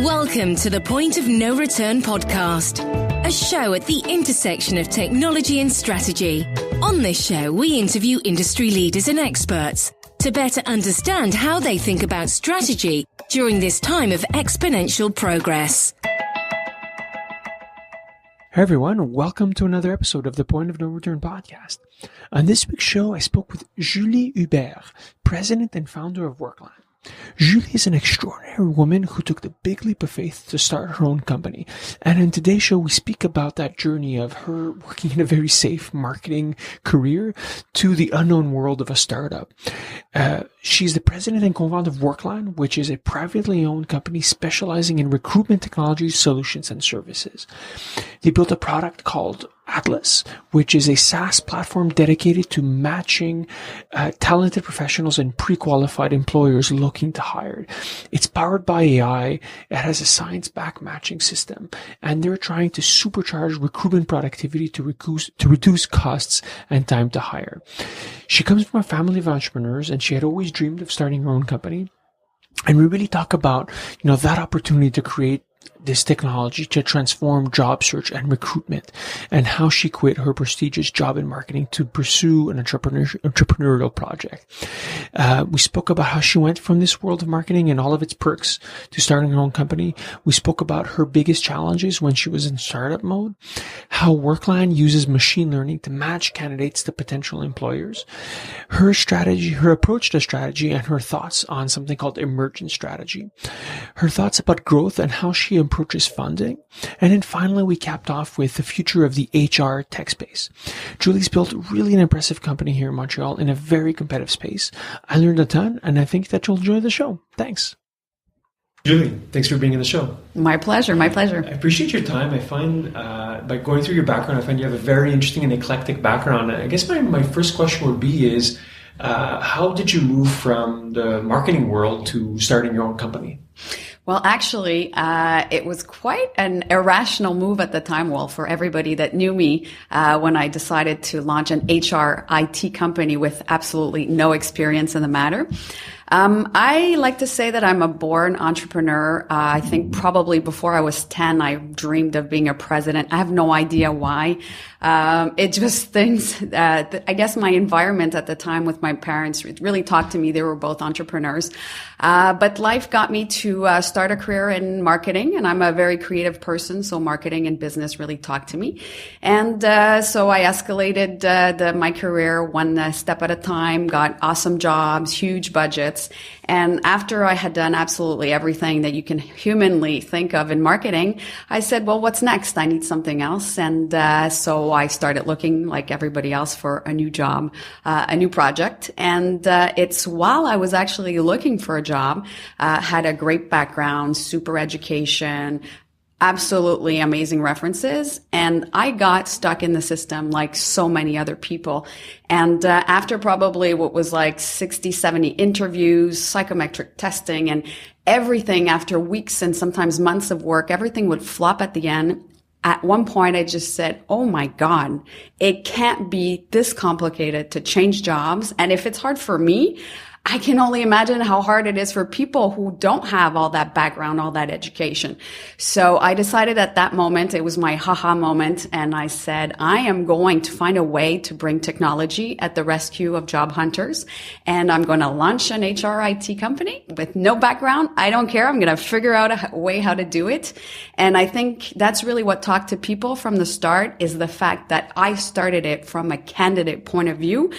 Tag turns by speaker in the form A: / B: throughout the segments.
A: Welcome to the Point of No Return podcast, a show at the intersection of technology and strategy. On this show, we interview industry leaders and experts to better understand how they think about strategy during this time of exponential progress.
B: Hey everyone, welcome to another episode of the Point of No Return podcast. On this week's show, I spoke with Julie Hubert, president and founder of Workland. Julie is an extraordinary woman who took the big leap of faith to start her own company. And in today's show, we speak about that journey of her working in a very safe marketing career to the unknown world of a startup. She's the president and co-founder of Workland, which is a privately owned company specializing in recruitment technology solutions and services. They built a product called Atlas, which is a SaaS platform dedicated to matching talented professionals and pre-qualified employers looking to hire. It's powered by AI. It has a science-backed matching system, and they're trying to supercharge recruitment productivity to reduce costs and time to hire. She comes from a family of entrepreneurs, and she had always dreamed of starting her own company. And we really talk about, that opportunity to create this technology to transform job search and recruitment, and how she quit her prestigious job in marketing to pursue an entrepreneurial project. We spoke about how she went from this world of marketing and all of its perks to starting her own company. We spoke about her biggest challenges when she was in startup mode, how Workland uses machine learning to match candidates to potential employers, her strategy, her approach to strategy, and her thoughts on something called emergent strategy, her thoughts about growth and how she approaches funding. And then finally, we capped off with the future of the HR tech space. Julie's built really an impressive company here in Montreal in a very competitive space. I learned a ton, and I think that you'll enjoy the show. Thanks. Julie, thanks for being in the show.
C: My pleasure. My pleasure.
B: I appreciate your time. I find, by going through your background, I find you have a very interesting and eclectic background. I guess my first question would be how did you move from the marketing world to starting your own company?
C: Well, actually, it was quite an irrational move at the time. Well, for everybody that knew me, when I decided to launch an HR IT company with absolutely no experience in the matter. I like to say that I'm a born entrepreneur. I think probably before I was 10, I dreamed of being a president. I have no idea why. It just things that I guess my environment at the time with my parents really talked to me. They were both entrepreneurs. But life got me to start a career in marketing, and I'm a very creative person, so marketing and business really talked to me. And so I escalated my career one step at a time, got awesome jobs, huge budgets. And after I had done absolutely everything that you can humanly think of in marketing, I said, well, what's next? I need something else. And so I started looking like everybody else for a new job, a new project. And it's while I was actually looking for a job, had a great background, super education, absolutely amazing references. And I got stuck in the system like so many other people. And after probably what was like 60, 70 interviews, psychometric testing, and everything, after weeks and sometimes months of work, everything would flop at the end. At one point, I just said, oh my God, it can't be this complicated to change jobs. And if it's hard for me, I can only imagine how hard it is for people who don't have all that background, all that education. So I decided at that moment, it was my haha moment, and I said, I am going to find a way to bring technology at the rescue of job hunters, and I'm going to launch an HR IT company with no background. I don't care. I'm going to figure out a way how to do it. And I think that's really what talked to people from the start, is the fact that I started it from a candidate point of view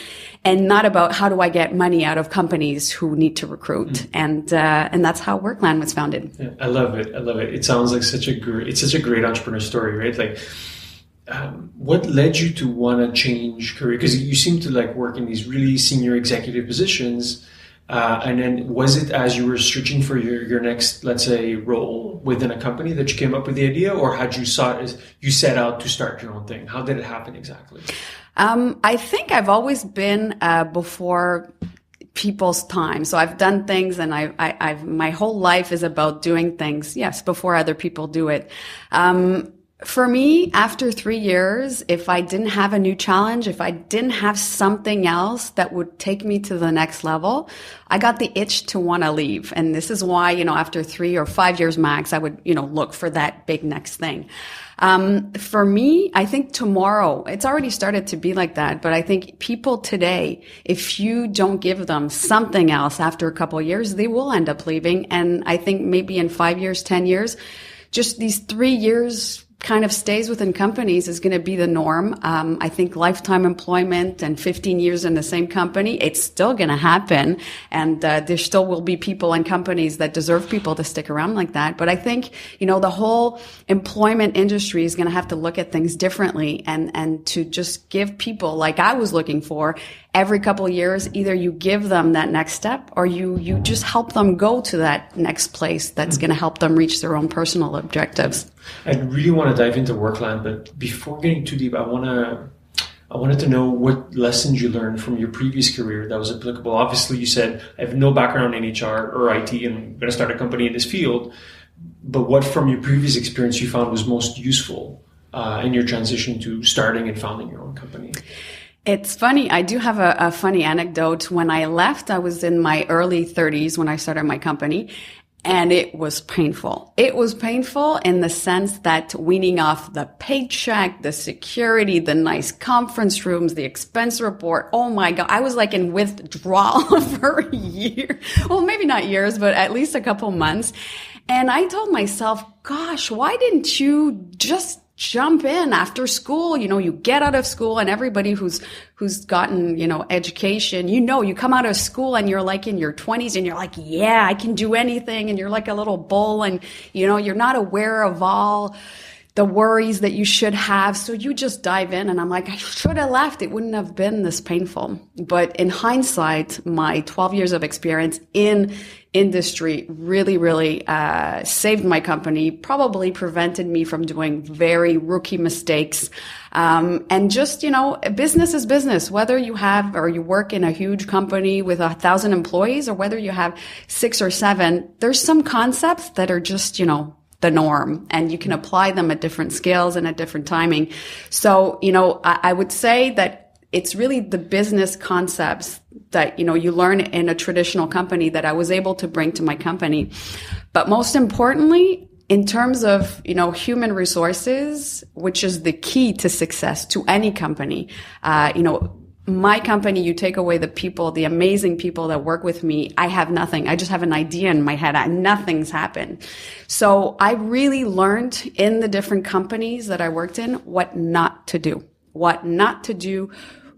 C: and not about how do I get money out of companies who need to recruit. And that's how Workland was founded.
B: Yeah, I love it. It sounds like such a great entrepreneur story, right? Like, what led you to want to change career? Because you seem to like work in these really senior executive positions. And then was it as you were searching for your next, let's say, role within a company that you came up with the idea, or had you set out to start your own thing? How did it happen exactly?
C: I think I've always been before people's time. So I've done things, and I've my whole life is about doing things, yes, before other people do it. For me, after 3 years, if I didn't have a new challenge, if I didn't have something else that would take me to the next level, I got the itch to want to leave. And this is why, after 3 or 5 years max, I would, look for that big next thing. For me, I think tomorrow, it's already started to be like that, but I think people today, if you don't give them something else after a couple of years, they will end up leaving. And I think maybe in 5 years, 10 years, just these 3 years kind of stays within companies is going to be the norm. I think lifetime employment and 15 years in the same company, it's still going to happen. And there still will be people and companies that deserve people to stick around like that. But I think, the whole employment industry is going to have to look at things differently and to just give people, like I was looking for, every couple of years, either you give them that next step or you just help them go to that next place that's going to help them reach their own personal objectives.
B: I really want to dive into Workland, but before getting too deep, I wanted to know what lessons you learned from your previous career that was applicable. Obviously, you said, I have no background in HR or IT and I'm going to start a company in this field. But what from your previous experience you found was most useful in your transition to starting and founding your own company?
C: It's funny. I do have a funny anecdote. When I left, I was in my early 30s when I started my company. And it was painful. It was painful in the sense that weaning off the paycheck, the security, the nice conference rooms, the expense report. Oh my God. I was like in withdrawal for a year. Well, maybe not years, but at least a couple months. And I told myself, gosh, why didn't you just jump in after school? You get out of school, and everybody who's gotten, education, you come out of school and you're like in your 20s and you're like, yeah, I can do anything. And you're like a little bull and, you're not aware of all the worries that you should have. So you just dive in, and I'm like, I should have left. It wouldn't have been this painful. But in hindsight, my 12 years of experience in industry really saved my company, probably prevented me from doing very rookie mistakes. And just, business is business, whether you have or you work in a huge company with 1,000 employees or whether you have 6 or 7, there's some concepts that are just, the norm, and you can apply them at different scales and at different timing. So, I would say that it's really the business concepts that, you learn in a traditional company that I was able to bring to my company. But most importantly, in terms of, human resources, which is the key to success to any company, my company, you take away the people, the amazing people that work with me, I have nothing. I just have an idea in my head. Nothing's happened. So I really learned in the different companies that I worked in what not to do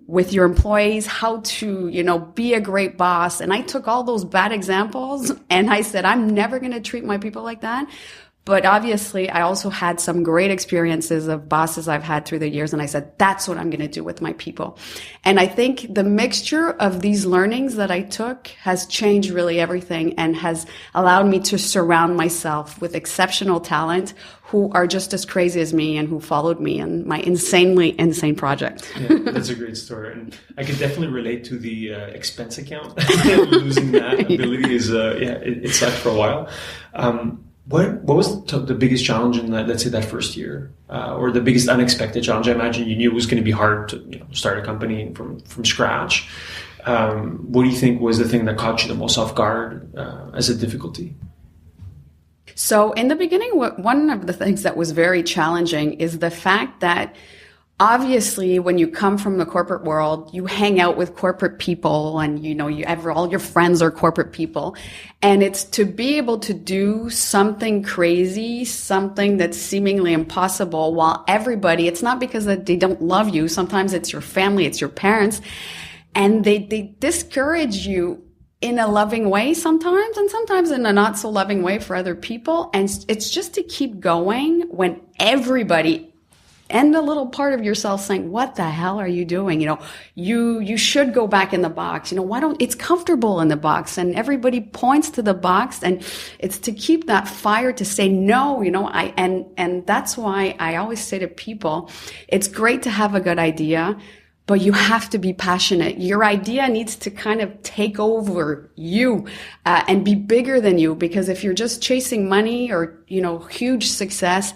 C: with your employees, how to, be a great boss. And I took all those bad examples and I said, I'm never going to treat my people like that. But obviously, I also had some great experiences of bosses I've had through the years. And I said, that's what I'm going to do with my people. And I think the mixture of these learnings that I took has changed really everything and has allowed me to surround myself with exceptional talent who are just as crazy as me and who followed me in my insanely insane project.
B: Yeah, that's a great story. And I could definitely relate to the expense account. Losing that ability is, it sucked for a while. What was the biggest challenge in that, let's say, that first year, or the biggest unexpected challenge? I imagine you knew it was going to be hard to start a company from scratch. What do you think was the thing that caught you the most off guard as a difficulty?
C: So in the beginning, one of the things that was very challenging is the fact that obviously, when you come from the corporate world, you hang out with corporate people and, all your friends are corporate people. And it's to be able to do something crazy, something that's seemingly impossible while everybody, it's not because they don't love you. Sometimes it's your family, it's your parents, and they discourage you in a loving way sometimes, and sometimes in a not so loving way for other people. And it's just to keep going when everybody and a little part of yourself saying, what the hell are you doing? You should go back in the box. It's comfortable in the box, and everybody points to the box, and it's to keep that fire to say no, and that's why I always say to people, it's great to have a good idea, but you have to be passionate. Your idea needs to kind of take over you, and be bigger than you, because if you're just chasing money or, huge success,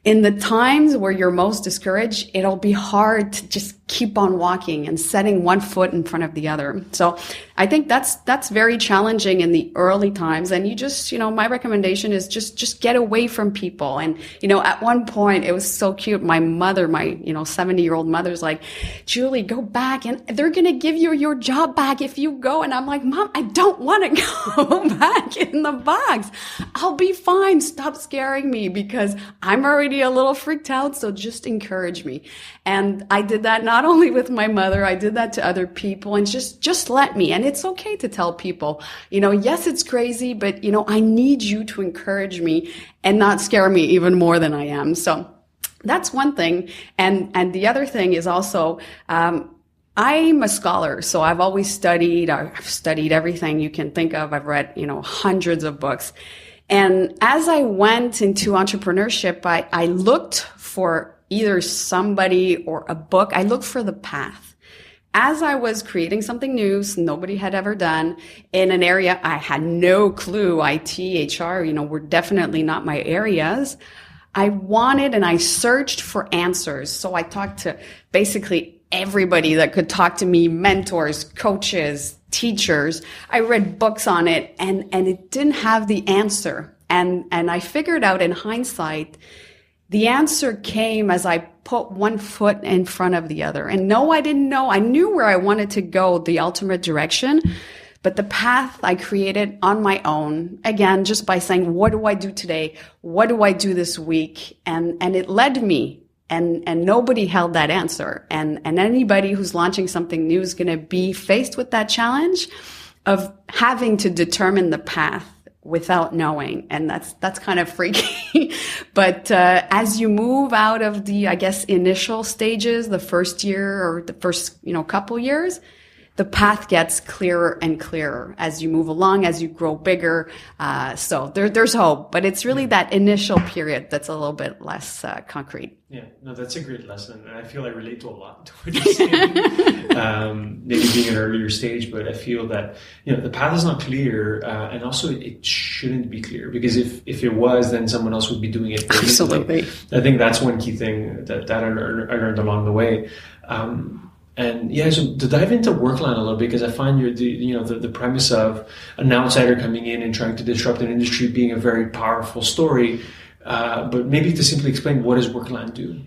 C: in the times where you're most discouraged, it'll be hard to just keep on walking and setting one foot in front of the other. So I think that's very challenging in the early times. And you just, my recommendation is just get away from people. And, at one point it was so cute. My mother, my, 70-year-old mother's like, Julie, go back and they're going to give you your job back if you go. And I'm like, Mom, I don't want to go back in the box. I'll be fine. Stop scaring me because I'm already a little freaked out. So just encourage me. And I did that not only with my mother, I did that to other people, and just let me. And it's okay to tell people, yes, it's crazy, but I need you to encourage me and not scare me even more than I am. So that's one thing. And the other thing is also, I'm a scholar. So I've always studied. I've studied everything you can think of. I've read, hundreds of books. And as I went into entrepreneurship, I looked for either somebody or a book. I looked for the path. As I was creating something new, nobody had ever done in an area I had no clue, IT, HR, were definitely not my areas. I wanted and I searched for answers. So I talked to basically everybody that could talk to me, mentors, coaches, teachers. I read books on it and it didn't have the answer. And I figured out in hindsight, the answer came as I put one foot in front of the other. And no, I didn't know. I knew where I wanted to go, the ultimate direction. But the path I created on my own, again, just by saying, what do I do today? What do I do this week? And it led me. And nobody held that answer. And anybody who's launching something new is going to be faced with that challenge of having to determine the path without knowing. And that's kind of freaky. But as you move out of the, I guess, initial stages, the first year or the first, couple years, the path gets clearer and clearer as you move along, as you grow bigger. So there's hope, but it's really that initial period that's a little bit less concrete.
B: Yeah, no, that's a great lesson. And I feel I relate to a lot to what you're saying. Maybe being an earlier stage, but I feel that, the path is not clear. And also it shouldn't be clear, because if it was, then someone else would be doing it.
C: Absolutely.
B: I think that's one key thing that I learned along the way. And yeah, so to dive into Workland a little bit, because I find the premise of an outsider coming in and trying to disrupt an industry being a very powerful story. But maybe to simply explain, what does Workland do?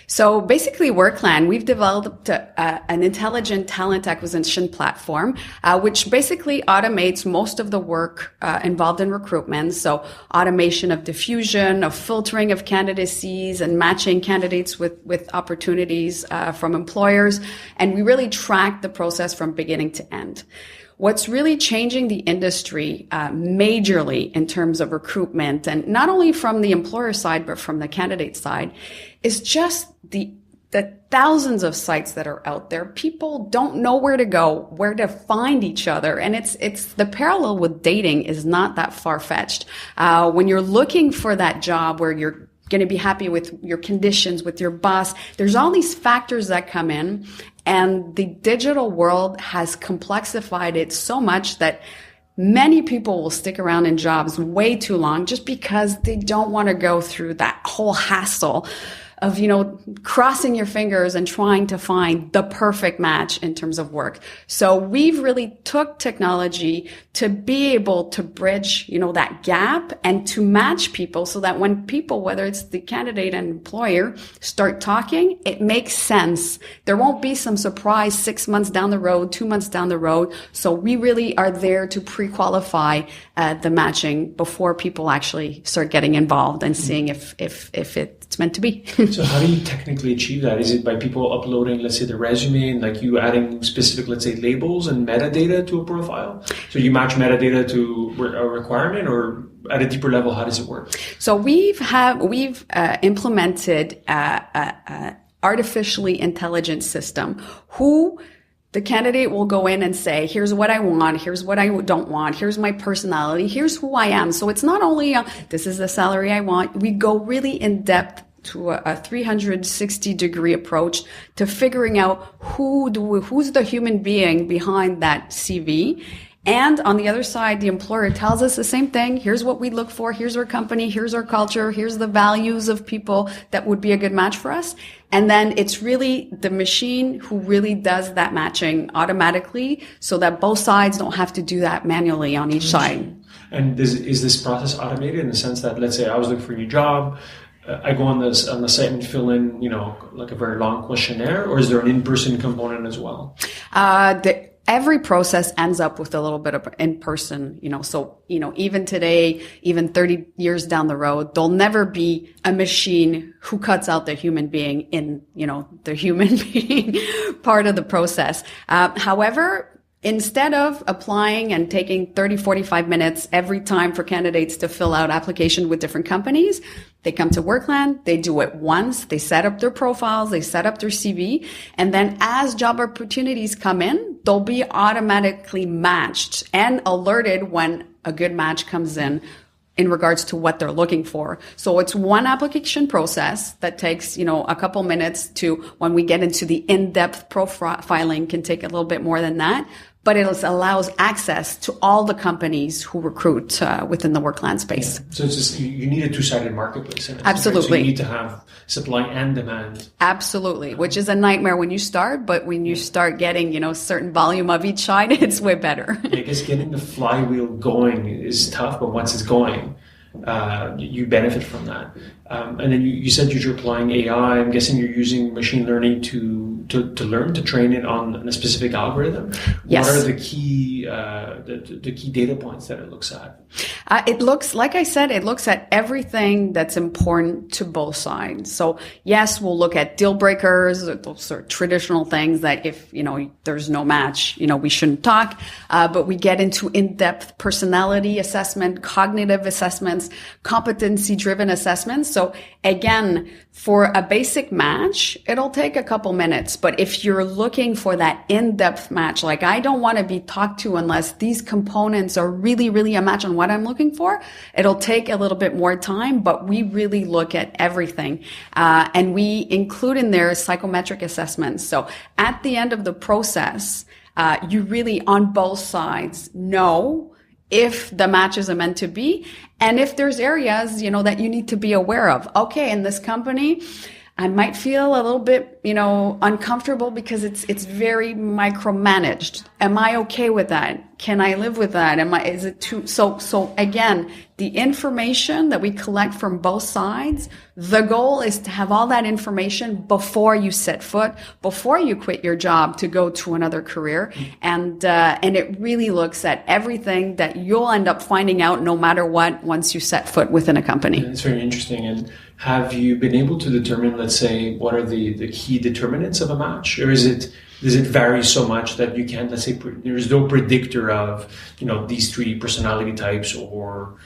C: So basically, Workland, we've developed an intelligent talent acquisition platform, which basically automates most of the work involved in recruitment. So automation of diffusion, of filtering of candidacies, and matching candidates with opportunities from employers. And we really track the process from beginning to end. What's really changing the industry majorly in terms of recruitment, and not only from the employer side, but from the candidate side, is just the thousands of sites that are out there. People don't know where to go, where to find each other. And it's the parallel with dating is not that far-fetched. When you're looking for that job where you're going to be happy with your conditions, with your boss, there's all these factors that come in. And the digital world has complexified it so much that many people will stick around in jobs way too long just because they don't want to go through that whole hassle of, crossing your fingers and trying to find the perfect match in terms of work. So we've really took technology to be able to bridge, that gap and to match people so that when people, whether it's the candidate and employer, start talking, it makes sense. There won't be some surprise 6 months down the road, 2 months down the road. So we really are there to pre-qualify the matching before people actually start getting involved and seeing if it's meant to be.
B: So how do you technically achieve that? Is it by people uploading, let's say, the resume and like you adding specific, let's say, labels and metadata to a profile? So you match metadata to a requirement, or at a deeper level, how does it work?
C: So we've implemented a artificially intelligent system who the candidate will go in and say, here's what I want, here's what I don't want, here's my personality, here's who I am. So it's not only this is the salary I want. We go really in depth to a 360-degree approach to figuring out who's the human being behind that CV. And on the other side, the employer tells us the same thing. Here's what we look for. Here's our company. Here's our culture. Here's the values of people that would be a good match for us. And then it's really the machine who really does that matching automatically so that both sides don't have to do that manually on each side.
B: And is this process automated in the sense that, let's say I was looking for a new job, I go on the site and fill in, like a very long questionnaire, or is there an in-person component as well?
C: Every process ends up with a little bit of in-person, so, even today, even 30 years down the road, there'll never be a machine who cuts out the human being in, the human being part of the process. However, instead of applying and taking 30, 45 minutes every time for candidates to fill out application with different companies, they come to Workland, they do it once, they set up their profiles, they set up their CV, and then as job opportunities come in, they'll be automatically matched and alerted when a good match comes in regards to what they're looking for. So it's one application process that takes, a couple minutes to, when we get into the in-depth profiling, can take a little bit more than that. But it allows access to all the companies who recruit within the Workland space.
B: Yeah. So it's just, you need a two-sided marketplace.
C: Absolutely.
B: Right? So you need to have supply and demand.
C: Absolutely, which is a nightmare when you start, but when you start getting, certain volume of each side, it's way better.
B: I guess getting the flywheel going is tough, but once it's going, you benefit from that. And then you said you're applying AI. I'm guessing you're using machine learning to learn, to train it on a specific algorithm.
C: Yes.
B: What are the key the key data points that it looks at?
C: It looks, like I said, it looks at everything that's important to both sides. So yes, we'll look at deal breakers, those sort of traditional things that if, there's no match, we shouldn't talk. But we get into in-depth personality assessment, cognitive assessments, competency-driven assessments. So again, for a basic match, it'll take a couple minutes. But if you're looking for that in-depth match, like I don't want to be talked to unless these components are really, really a match on what I'm looking for, it'll take a little bit more time, but we really look at everything. And we include in there psychometric assessments. So at the end of the process, you really on both sides know if the matches are meant to be, and if there's areas, that you need to be aware of. Okay, in this company, I might feel a little bit, uncomfortable because it's very micromanaged. Am I okay with that? Can I live with that? Is it too, so again, the information that we collect from both sides, the goal is to have all that information before you set foot, before you quit your job to go to another career. And it really looks at everything that you'll end up finding out no matter what once you set foot within a company.
B: It's very interesting. And have you been able to determine, let's say, what are the key determinants of a match? Or does it vary so much that you can't, let's say, there's no predictor of, these three personality types or,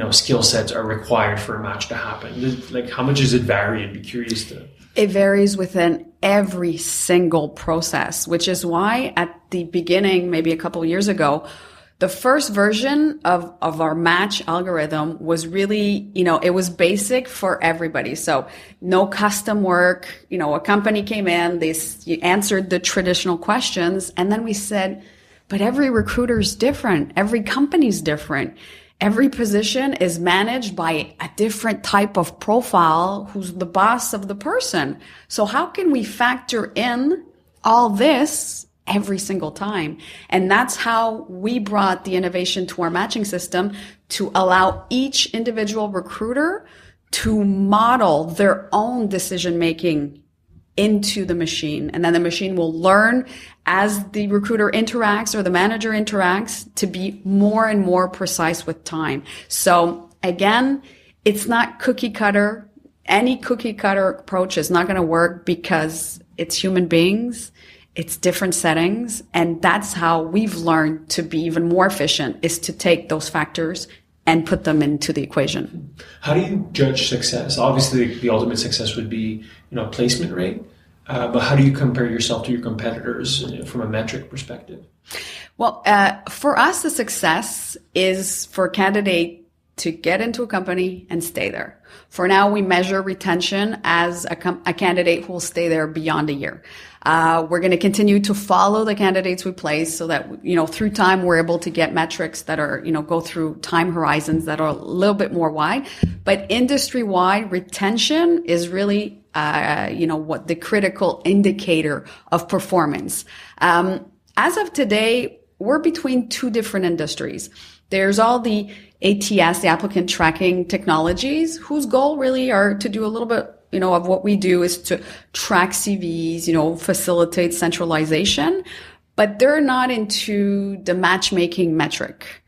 B: skill sets are required for a match to happen? Like, how much does it vary? I'd be curious to.
C: It varies within every single process, which is why at the beginning, maybe a couple of years ago, the first version of our match algorithm was really, it was basic for everybody. So no custom work, a company came in, they answered the traditional questions. And then we said, but every recruiter is different. Every company's different. Every position is managed by a different type of profile who's the boss of the person. So how can we factor in all this every single time? And that's how we brought the innovation to our matching system, to allow each individual recruiter to model their own decision making into the machine. And then the machine will learn as the recruiter interacts or the manager interacts to be more and more precise with time. So again, it's not cookie cutter. Any cookie cutter approach is not going to work because it's human beings. It's different settings. And that's how we've learned to be even more efficient, is to take those factors and put them into the equation.
B: How do you judge success? Obviously, the ultimate success would be, placement rate. But how do you compare yourself to your competitors from a metric perspective?
C: Well, for us, the success is for a candidate to get into a company and stay there. For now, we measure retention as a candidate who will stay there beyond a year. We're going to continue to follow the candidates we place so that, through time, we're able to get metrics that are, go through time horizons that are a little bit more wide. But industry-wide, retention is really, what the critical indicator of performance. As of today, we're between two different industries. There's all the ATS, the applicant tracking technologies, whose goal really are to do a little bit, of what we do is to track CVs, facilitate centralization, but they're not into the matchmaking metric.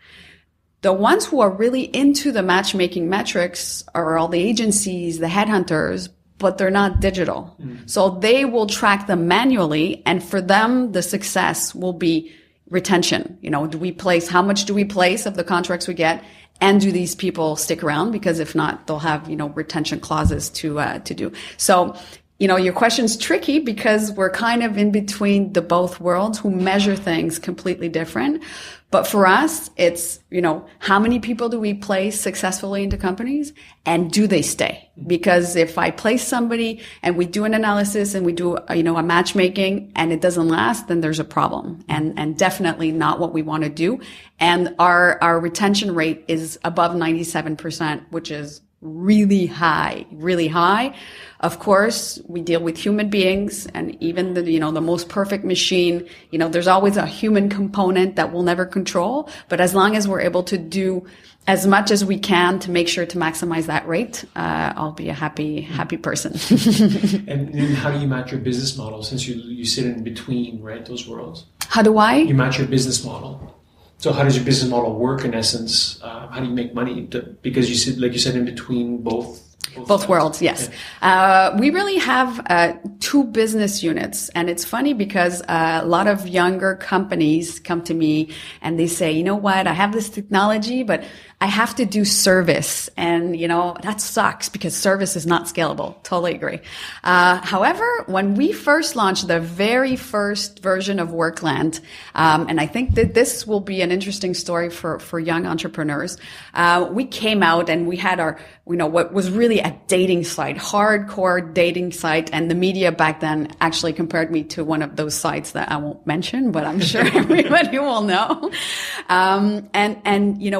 C: The ones who are really into the matchmaking metrics are all the agencies, the headhunters, but they're not digital. So they will track them manually, and for them, the success will be retention. How much do we place of the contracts we get? And do these people stick around? Because if not, they'll have, retention clauses to do. So, your question's tricky because we're kind of in between the both worlds who measure things completely different. But for us, it's, how many people do we place successfully into companies and do they stay? Because if I place somebody and we do an analysis and we do, a matchmaking and it doesn't last, then there's a problem and definitely not what we want to do. And our retention rate is above 97%, which is really high, really high. Of course, we deal with human beings, and even the most perfect machine, there's always a human component that we'll never control. But as long as we're able to do as much as we can to make sure to maximize that rate, I'll be a happy person.
B: And then how do you match your business model since you sit in between, right, those worlds?
C: How do I?
B: You match your business model. So how does your business model work in essence? How do you make money? Because you said, in between both
C: worlds, yes. Yeah. We really have two business units. And it's funny because a lot of younger companies come to me and they say, you know what, I have this technology, but I have to do service. And, that sucks because service is not scalable. Totally agree. However, when we first launched the very first version of Workland, and I think that this will be an interesting story for young entrepreneurs, we came out and we had our, what was really a dating site, hardcore dating site. And the media back then actually compared me to one of those sites that I won't mention, but I'm sure everybody will know.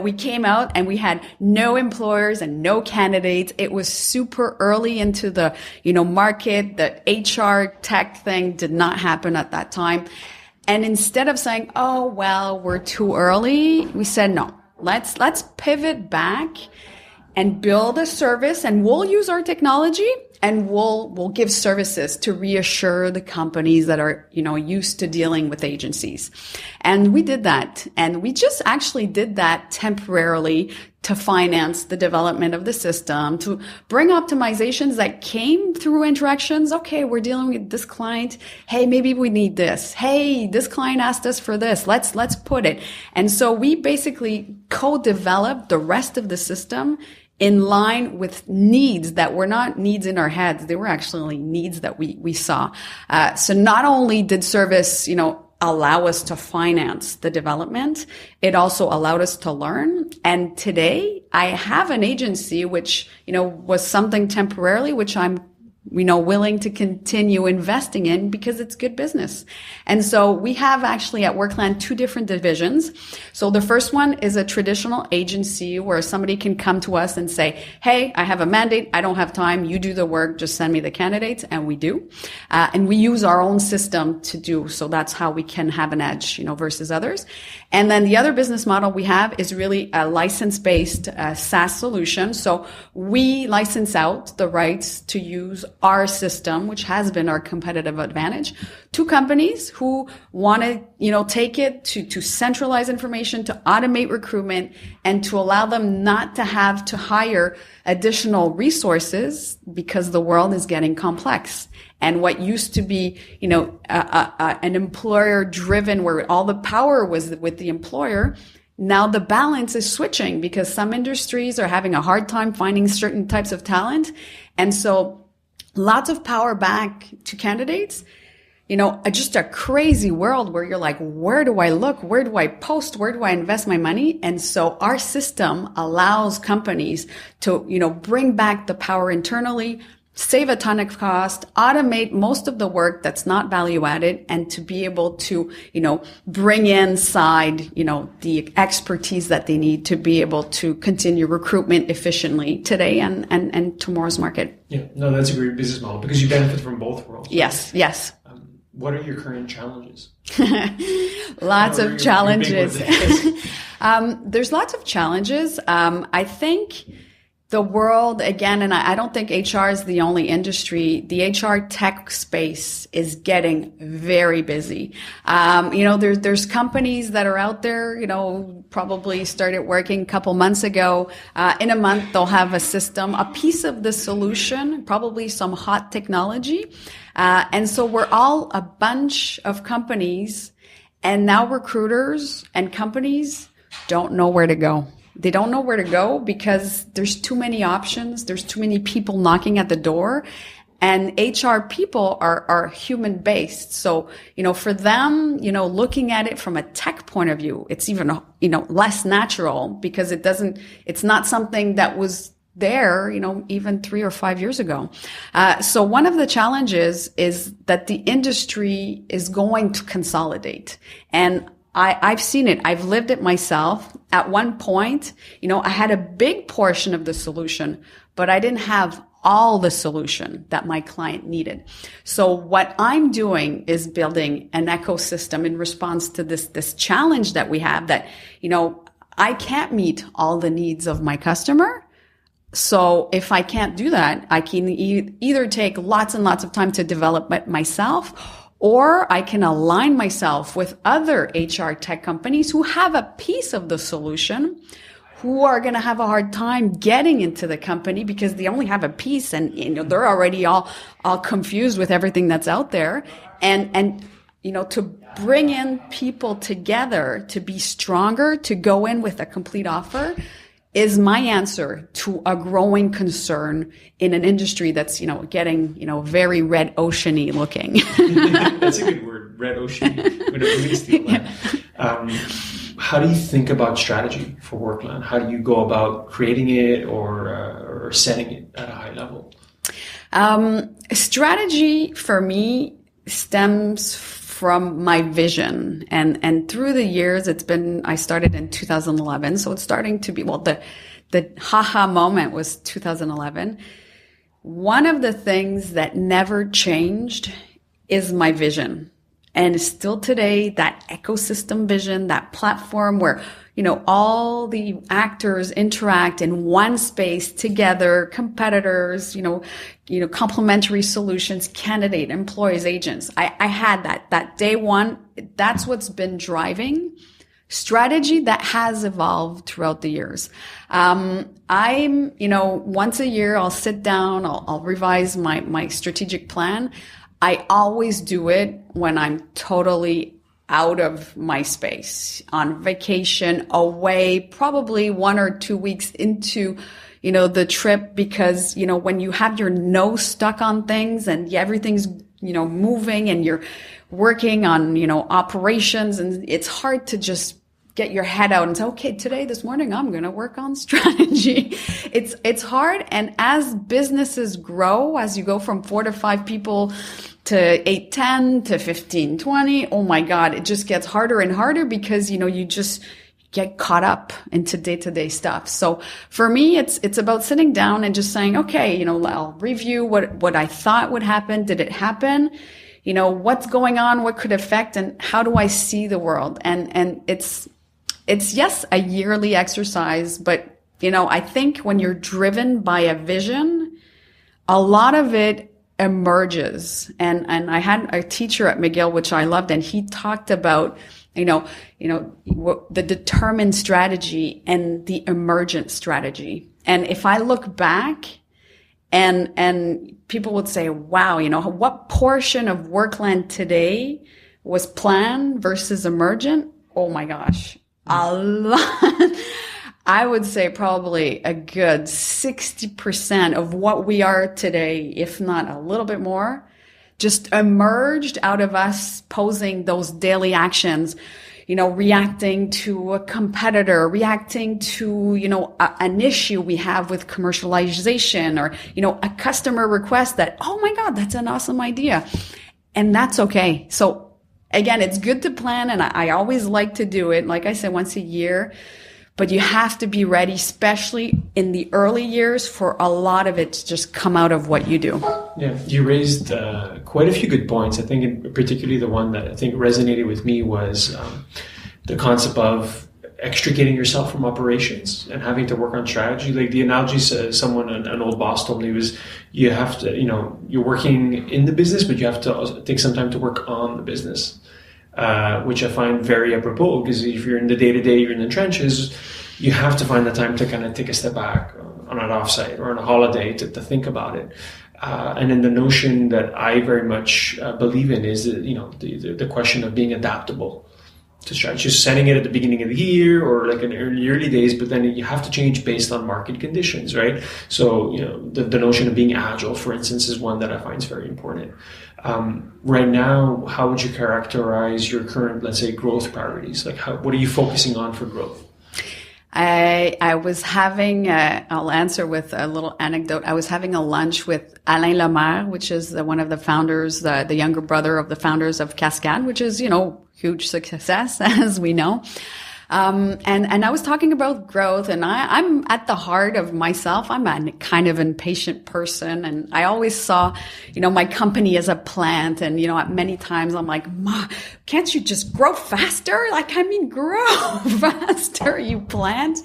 C: We came out and we had no employers and no candidates. It was super early into the, market. The HR tech thing did not happen at that time. And instead of saying, oh, well, we're too early, we said, no, let's pivot back and build a service, and we'll use our technology and we'll give services to reassure the companies that are, used to dealing with agencies. And we did that. And we just actually did that temporarily to finance the development of the system, to bring optimizations that came through interactions. Okay, we're dealing with this client. Hey, maybe we need this. Hey, this client asked us for this. Let's put it. And so we basically co-developed the rest of the system in line with needs that were not needs in our heads. They were actually needs that we saw. So not only did service, allow us to finance the development, it also allowed us to learn. And today I have an agency, which, was something temporarily, which I'm willing to continue investing in because it's good business. And so we have actually at Workland two different divisions. So the first one is a traditional agency where somebody can come to us and say, hey, I have a mandate. I don't have time. You do the work. Just send me the candidates. And we do. And we use our own system to do. So that's how we can have an edge, versus others. And then the other business model we have is really a license-based SaaS solution. So we license out the rights to use our system, which has been our competitive advantage, to companies who want to, take it to centralize information, to automate recruitment, and to allow them not to have to hire additional resources because the world is getting complex. And what used to be, an employer driven where all the power was with the employer, now the balance is switching because some industries are having a hard time finding certain types of talent. And so lots of power back to candidates. just a crazy world where you're like, where do I look? Where do I post? Where do I invest my money? And so our system allows companies to, bring back the power internally, save a ton of cost, automate most of the work that's not value added, and to be able to, bring inside, the expertise that they need to be able to continue recruitment efficiently today and tomorrow's market.
B: Yeah, no, that's a great business model because you benefit from both worlds.
C: Yes, yes.
B: What are your current challenges?
C: Lots of challenges. There's lots of challenges. I think the world, again, and I don't think HR is the only industry, the HR tech space is getting very busy. There's companies that are out there, probably started working a couple months ago. In a month, they'll have a system, a piece of the solution, probably some hot technology. And so we're all a bunch of companies, and now recruiters and companies don't know where to go. They don't know where to go because there's too many options. There's too many people knocking at the door, and HR people are human based. So, for them, looking at it from a tech point of view, it's even, less natural because it's not something that was there, even 3 or 5 years ago. So one of the challenges is that the industry is going to consolidate. And I've seen it. I've lived it myself. At one point, I had a big portion of the solution, but I didn't have all the solution that my client needed. So what I'm doing is building an ecosystem in response to this challenge that we have that, I can't meet all the needs of my customer. So if I can't do that, I can either take lots and lots of time to develop it myself, or I can align myself with other HR tech companies who have a piece of the solution, who are going to have a hard time getting into the company because they only have a piece, and they're already all confused with everything that's out there, and to bring in people together to be stronger, to go in with a complete offer, is my answer to a growing concern in an industry that's, getting, very red ocean-y looking.
B: That's a good word, red ocean. We don't steal that. How do you think about strategy for Workland? How do you go about creating it or setting it at a high level?
C: Strategy for me stems from my vision, and through the years, I started in 2011, so it's starting to be, the haha moment was 2011. One of the things that never changed is my vision. And still today, that ecosystem vision, that platform where, all the actors interact in one space together, competitors, complementary solutions, candidate, employees, agents. I had that day one. That's what's been driving strategy that has evolved throughout the years. Once a year, I'll sit down, I'll revise my strategic plan. I always do it when I'm totally out of my space, on vacation, away, probably 1 or 2 weeks into, the trip, because, when you have your nose stuck on things and everything's, moving and you're working on, operations, and it's hard to just get your head out and say, okay, this morning, I'm going to work on strategy. It's hard. And as businesses grow, as you go from 4 to 5 people to 8, 10 to 15, 20, oh my God, it just gets harder and harder because, you just get caught up into day-to-day stuff. So for me, it's about sitting down and just saying, okay, I'll review what I thought would happen. Did it happen? What's going on? What could affect? And how do I see the world? And it's yes, a yearly exercise, but, I think when you're driven by a vision, a lot of it emerges. And I had a teacher at McGill, which I loved, and he talked about, the determined strategy and the emergent strategy. And if I look back and people would say, wow, what portion of Workland today was planned versus emergent? Oh my gosh, a lot. I would say probably a good 60% of what we are today, if not a little bit more, just emerged out of us posing those daily actions, reacting to a competitor, reacting to, an issue we have with commercialization or, a customer request that, oh my God, that's an awesome idea. And that's okay. So again, it's good to plan. And I always like to do it, like I said, once a year. But you have to be ready, especially in the early years, for a lot of it to just come out of what you do.
B: Yeah, you raised quite a few good points. I think particularly the one that I think resonated with me was the concept of extricating yourself from operations and having to work on strategy. Like the analogy someone, an old boss told me was, you have to, you're working in the business, but you have to also take some time to work on the business. Which I find very apropos, because if you're in the day-to-day, you're in the trenches, you have to find the time to kind of take a step back on an offsite or on a holiday to think about it. And then the notion that I very much believe in is, the question of being adaptable to strategy. Just setting it at the beginning of the year or like in early days, but then you have to change based on market conditions, right? So, the notion of being agile, for instance, is one that I find is very important. Right now, how would you characterize your current, let's say, growth priorities? Like, what are you focusing on for growth?
C: I was having, I'll answer with a little anecdote. I was having a lunch with Alain Lemaire, which is one of the founders, the younger brother of the founders of Cascade, which is, huge success, as we know. And I was talking about growth, and I'm at the heart of myself. I'm a kind of impatient person, and I always saw, my company as a plant. And, many times I'm like, Ma, can't you just grow faster? Grow faster, you plant.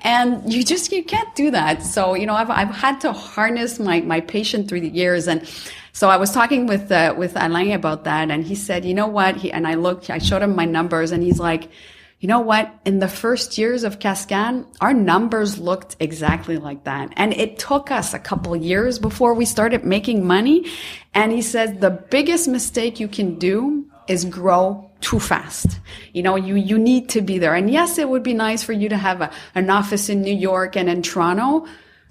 C: And you can't do that. So, I've had to harness my patience through the years. And so I was talking with Alain about that, and he said, you know what? I showed him my numbers, and he's like, you know what? In the first years of Cascade, our numbers looked exactly like that. And it took us a couple of years before we started making money. And he says the biggest mistake you can do is grow too fast. You need to be there. And yes, it would be nice for you to have an office in New York and in Toronto,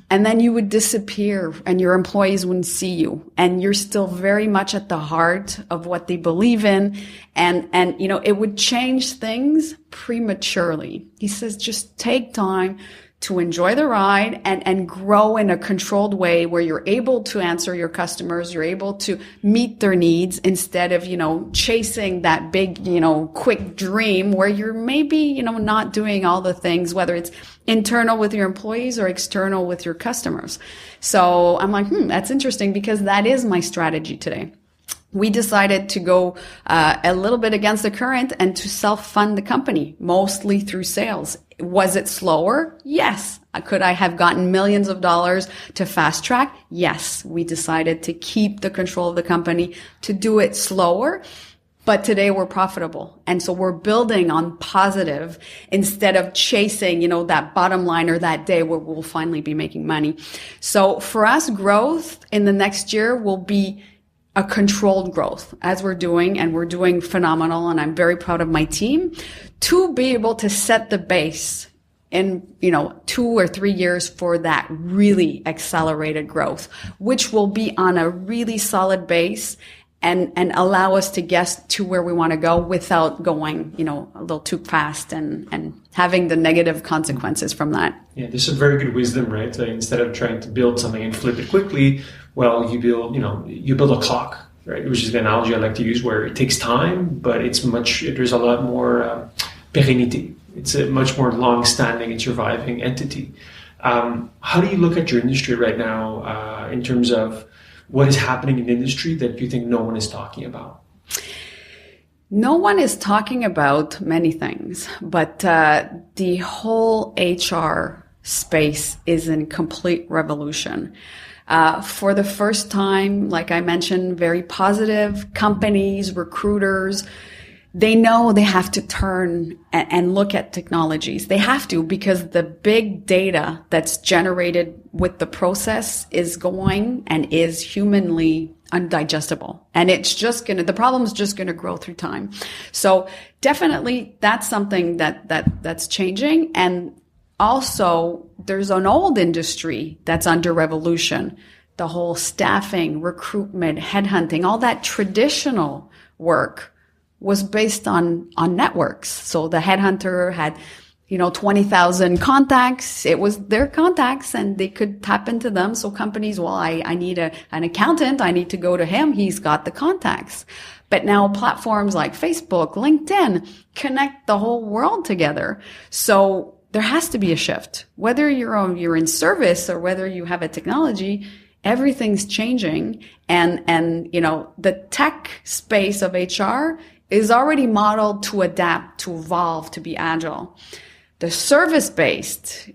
C: and then you would disappear and your employees wouldn't see you. And you're still very much at the heart of what they believe in. And it would change things prematurely. He says, just take time to enjoy the ride and grow in a controlled way where you're able to answer your customers, you're able to meet their needs instead of, chasing that big, quick dream where you're maybe, not doing all the things, whether it's internal with your employees or external with your customers. So I'm like, that's interesting, because that is my strategy today. We decided to go a little bit against the current and to self-fund the company, mostly through sales. Was it slower? Yes. Could I have gotten millions of dollars to fast track? Yes. We decided to keep the control of the company, to do it slower. But today we're profitable. And so we're building on positive instead of chasing, that bottom line or that day where we'll finally be making money. So for us, growth in the next year will be a controlled growth, as we're doing, and we're doing phenomenal. And I'm very proud of my team to be able to set the base in, 2 or 3 years for that really accelerated growth, which will be on a really solid base and allow us to get to where we want to go without going, a little too fast and having the negative consequences from that.
B: Yeah, there's some very good wisdom, right? Instead of trying to build something and flip it quickly, well, you build a clock, right? Which is the analogy I like to use, where it takes time, but there's a lot more pérennité. It's a much more long-standing and surviving entity. How do you look at your industry right now in terms of what is happening in the industry that you think no one is talking about?
C: No one is talking about many things, but the whole HR space is in complete revolution. For the first time, like I mentioned, very positive companies, recruiters, they know they have to turn and look at technologies. They have to, because the big data that's generated with the process is going and is humanly undigestible. And it's just the problem's just going to grow through time. So definitely that's something that's changing. And also there's an old industry that's under revolution, the whole staffing, recruitment, headhunting, all that traditional work was based on networks. So the headhunter had 20,000 contacts. It was their contacts and they could tap into them. So companies, well, I need an accountant. I need to go to him. He's got the contacts. But now platforms like Facebook, LinkedIn connect the whole world together. So there has to be a shift. Whether you're in service or whether you have a technology, everything's changing. And the tech space of HR is already modeled to adapt, to evolve, to be agile. The service-based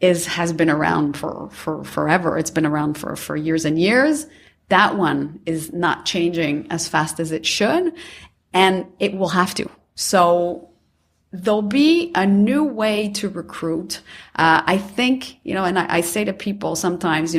C: has been around for forever. It's been around for years and years. That one is not changing as fast as it should, and it will have to. So there'll be a new way to recruit. I think, and I say to people sometimes,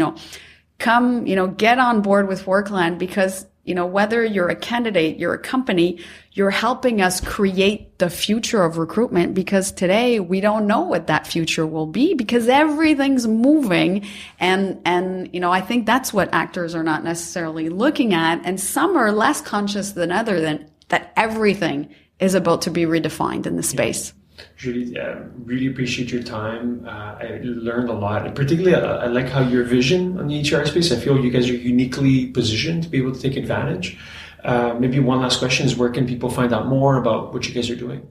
C: come, get on board with Workland because whether you're a candidate, you're a company, you're helping us create the future of recruitment because today we don't know what that future will be because everything's moving. And I think that's what actors are not necessarily looking at. And some are less conscious than others that everything is about to be redefined in the space.
B: Julie, really appreciate your time. I learned a lot. And particularly, I like how your vision on the HR space, I feel you guys are uniquely positioned to be able to take advantage. Maybe one last question is where can people find out more about what you guys are doing?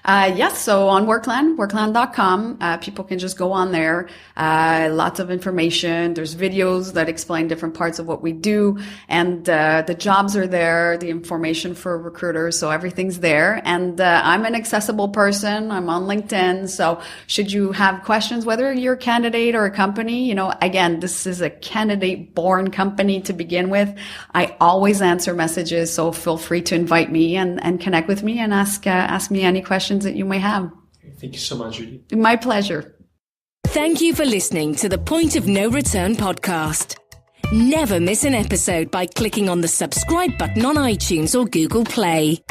C: Yes. So on Workland, workland.com, people can just go on there. Lots of information. There's videos that explain different parts of what we do. And the jobs are there, the information for recruiters. So everything's there. And I'm an accessible person. I'm on LinkedIn. So should you have questions, whether you're a candidate or a company, again, this is a candidate-born company to begin with. I always answer messages. So feel free to invite me and connect with me and ask me any questions that you may have.
B: Thank you so much, Julie.
C: My pleasure.
A: Thank you for listening to the Point of No Return podcast. Never miss an episode by clicking on the subscribe button on iTunes or Google Play.